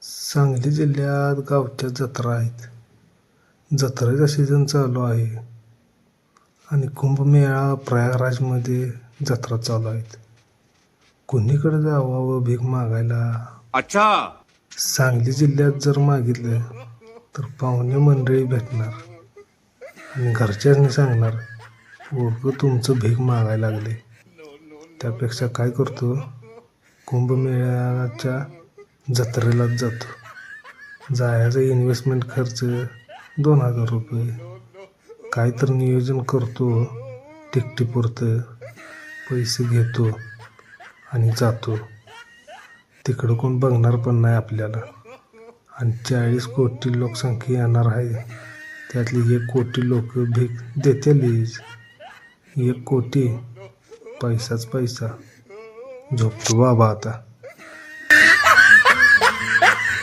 सांगली जिल्ह्यात गावच्या जत्रा आहेत. जत्रेचा सीझन चालू आहे आणि कुंभमेळा प्रयागराजमध्ये जत्रा चालू आहेत. कुणीकडे जावावं भीक मागायला? अच्छा. सांगली जिल्ह्यात जर मागितलं तर पाहुणे मंडळी भेटणार आणि घरच्यांनी सांगणार उगं तुमचं भीक मागायला लागले. त्यापेक्षा काय करतो, कुंभमेळ्याच्या जत्रेलाच जातो. जायचं इन्व्हेस्टमेंट खर्च 2,000 रुपये. काय तर नियोजन करतो, तिकटीपुरतं पैसे घेतो आणि जातो. तिकडं कोण बघणार पण नाही आपल्याला. आणि 40 कोटी लोकसंख्या येणार आहे, त्यातली 1 कोटी लोक भीक देतेलीच. 1 कोटी पैसाच पैसा. झोपतो बाबा आता.